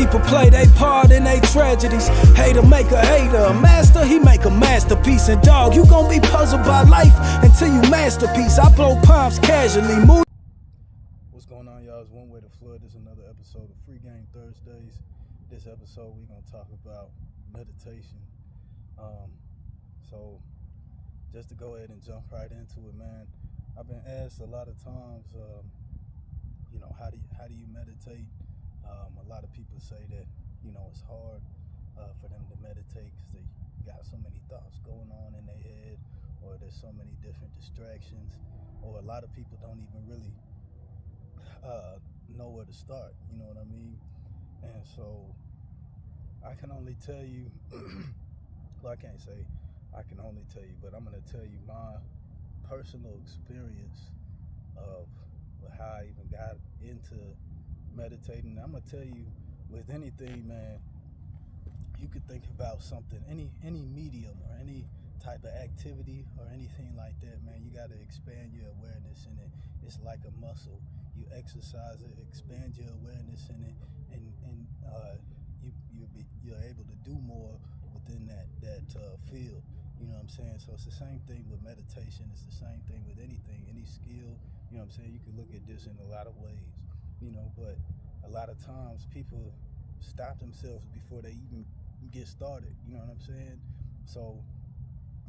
People play they part in they tragedies. Hater make a hater a master, he make a masterpiece. And dog, you gon' be puzzled by life until you masterpiece. I blow palms casually. What's going on, y'all? It's One Way to Flood. This is another episode of Free Game Thursdays. This episode, we're going to talk about meditation. So just to go ahead and jump right into it, man, I've been asked a lot of times, how do you meditate? A lot of people say that, it's hard for them to meditate because they got so many thoughts going on in their head, or there's so many different distractions, or a lot of people don't even really know where to start, you know what I mean? And so I can only tell you, well, I can't say I can only tell you, but I'm going to tell you my personal experience of how I even got into meditating. I'm going to tell you, with anything, man, you could think about something, any medium or any type of activity or anything like that, man, you got to expand your awareness in it. It's like a muscle. You exercise it, expand your awareness in it, and you're able to do more within that field. You know what I'm saying? So it's the same thing with meditation. It's the same thing with anything, any skill. You know what I'm saying? You can look at this in a lot of ways, but a lot of times people stop themselves before they even get started. You know what I'm saying? So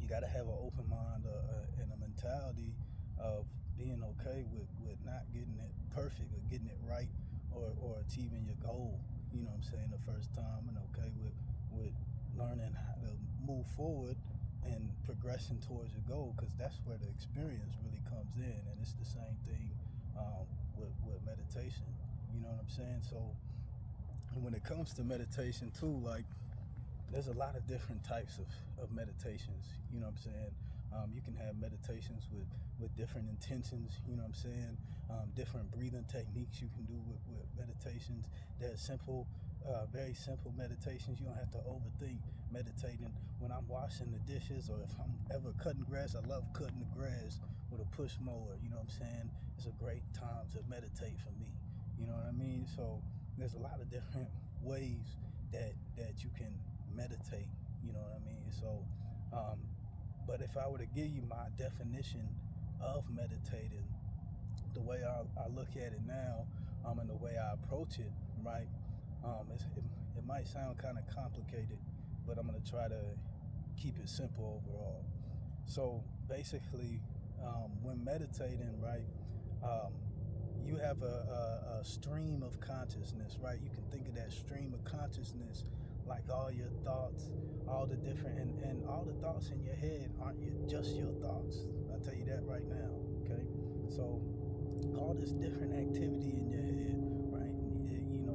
you got to have an open mind and a mentality of being okay with not getting it perfect or getting it right or achieving your goal, you know what I'm saying, the first time, and okay with learning how to move forward and progressing towards your goal, because that's where the experience really comes in. And it's the same thing with meditation, you know what I'm saying? So when it comes to meditation too, like, there's a lot of different types of meditations, you know what I'm saying? You can have meditations with different intentions, you know what I'm saying? Different breathing techniques you can do with meditations. There's simple, very simple meditations. You don't have to overthink meditating. When I'm washing the dishes, or if I'm ever cutting grass, I love cutting the grass with a push mower, you know what I'm saying? It's a great time to meditate for me, you know what I mean? So there's a lot of different ways that you can meditate, you know what I mean? So but if I were to give you my definition of meditating, the way I look at it now, and the way I approach it, right, it might sound kind of complicated, but I'm going to try to keep it simple overall. So basically, when meditating, right, you have a stream of consciousness, right? You can think of that stream of consciousness like all your thoughts, all the different, and all the thoughts in your head aren't just your thoughts. I'll tell you that right now, okay? So all this different activity in your head, right?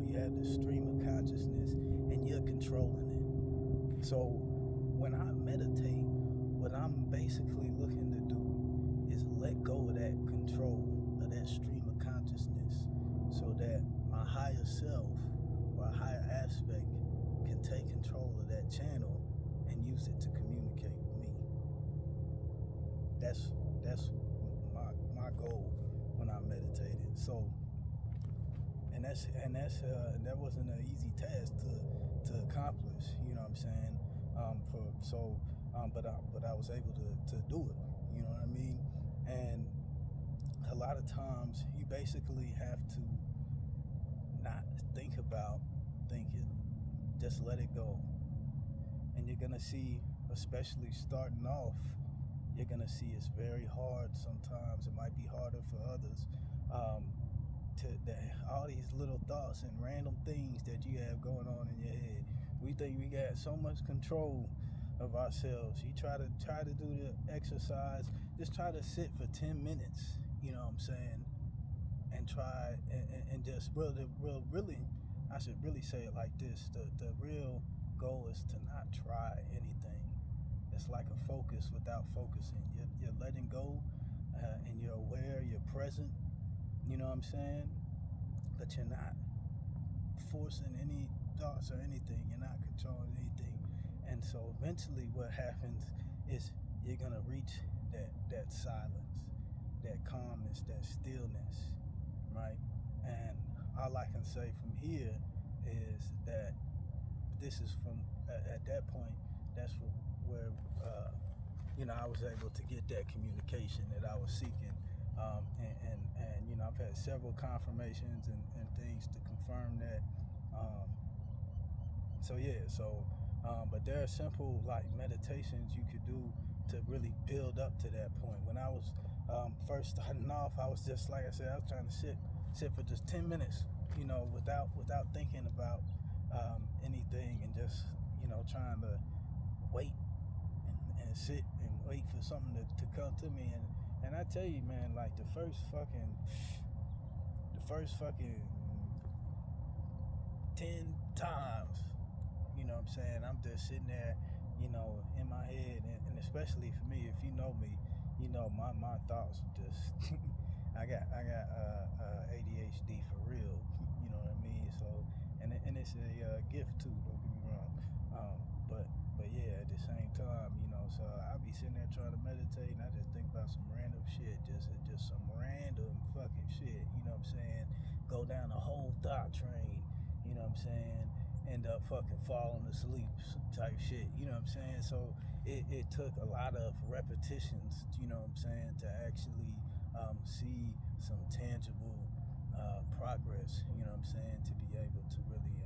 You have this stream of consciousness, and you're controlling it. So when I meditate, what I'm basically looking to do is let go of that control of that stream of consciousness, so that my higher self or a higher aspect can take control of that channel and use it to communicate with me. That's my goal when I'm meditating. So, and that wasn't an easy task to accomplish. You know what I'm saying? But I was able to do it. You know what I mean? And a lot of times you basically have to not think about thinking. Just let it go. And you're going to see, especially starting off, you're going to see it's very hard sometimes. It might be harder for others. All these little thoughts and random things that you have going on in your head. We think we got so much control of ourselves. You try to do the exercise. Just try to sit for 10 minutes, you know what I'm saying? And try and just really, I should really say it like this. The real goal is to not try anything. It's like a focus without focusing. You're letting go, and you're aware, you're present, you know what I'm saying? But you're not forcing any thoughts or anything. You're not controlling anything. And so eventually what happens is you're going to reach that silence, that calmness, that stillness, right? And all I can say from here is that this is from at that point. That's where I was able to get that communication that I was seeking, and I've had several confirmations and things to confirm that. But there are simple like meditations you could do to really build up to that point. When I was first starting off, I was just, like I said, I was trying to sit for just 10 minutes, without thinking about anything, and just trying to wait and sit and wait for something to come to me. And I tell you, man, like the first fucking 10 times, what I'm saying, I'm just sitting there, in my head, and especially for me, if you know me, my thoughts just I got ADHD for real, you know what I mean? So and it's a gift too, don't get me wrong. But yeah, at the same time, so I'll be sitting there trying to meditate, and I just think about some random shit, just some random fucking shit, you know what I'm saying? Go down a whole thought train, you know what I'm saying? End up fucking falling asleep type shit, you know what I'm saying? So it took a lot of repetitions, you know what I'm saying, to actually see some tangible progress, you know what I'm saying, to be able to really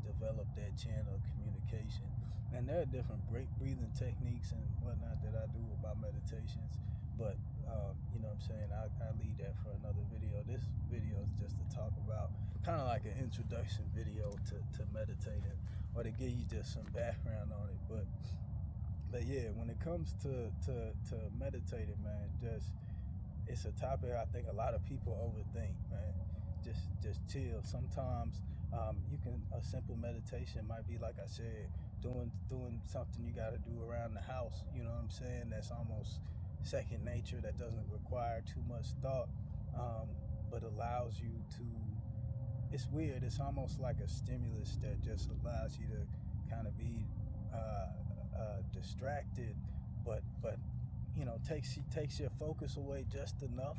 develop that channel of communication. And there are different breathing techniques and whatnot that I do about meditations, but you know what I'm saying, I leave that for another video. This video is just to talk about kind of like an introduction video to meditating, or to give you just some background on it. But yeah, when it comes to meditating, man, it's a topic I think a lot of people overthink, man. Just chill. Sometimes a simple meditation might be, like I said, doing something you got to do around the house, you know what I'm saying, that's almost second nature, that doesn't require too much thought, but allows you to, it's weird, it's almost like a stimulus that just allows you to kind of be distracted, but takes your focus away just enough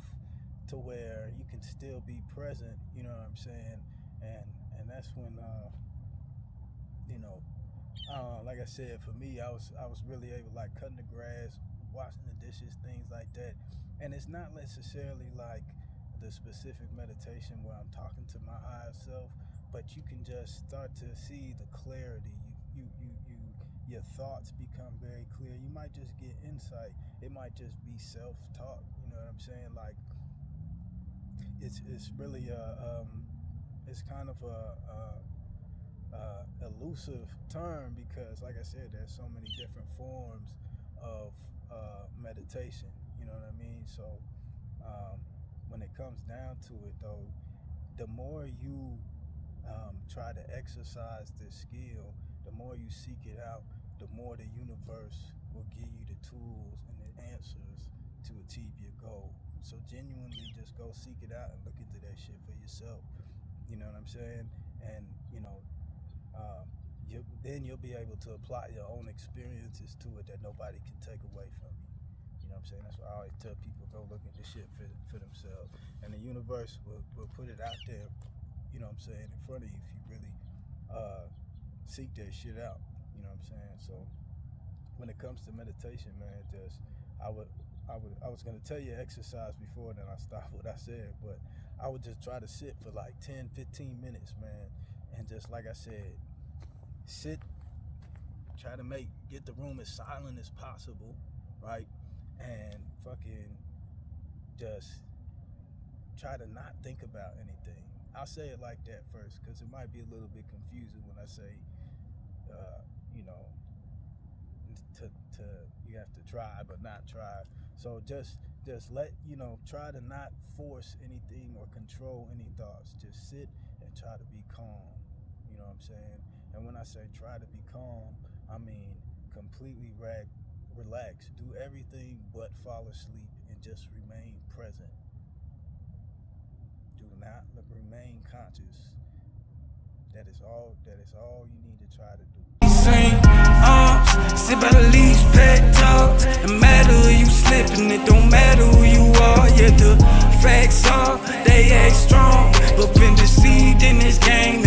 to where you can still be present, you know what I'm saying, and that's when like I said, for me, I was really able, like cutting the grass, washing the dishes, things like that. And it's not necessarily like the specific meditation where I'm talking to my higher self, but you can just start to see the clarity. Your thoughts become very clear. You might just get insight. It might just be self-talk. You know what I'm saying? Like it's really it's kind of a elusive term, because like I said, there's so many different forms of meditation, you know what I mean? So when it comes down to it though, the more you try to exercise this skill, the more you seek it out, the more the universe will give you the tools and the answers to achieve your goal. So genuinely just go seek it out and look into that shit for yourself, you know what I'm saying? And then you'll be able to apply your own experiences to it that nobody can take away from you. You know what I'm saying? That's why I always tell people, go look into shit for themselves. And the universe will put it out there, you know what I'm saying, in front of you if you really seek that shit out. You know what I'm saying? So when it comes to meditation, man, I was gonna tell you exercise before, then I stopped what I said, but I would just try to sit for like 10-15 minutes, man, and just like I said, sit, try to get the room as silent as possible, right? And fucking just try to not think about anything. I'll say it like that first, because it might be a little bit confusing when I say, you have to try but not try. So just try to not force anything or control any thoughts. Just sit and try to be calm. You know what I'm saying? And when I say try to be calm, I mean completely relax. Do everything but fall asleep and just remain present. Do not remain conscious. That is all you need to try to do. Sit by the leash, packed up. No matter who you slipping, it don't matter who you are. Yeah, the facts are, they act strong, but been deceived in this game.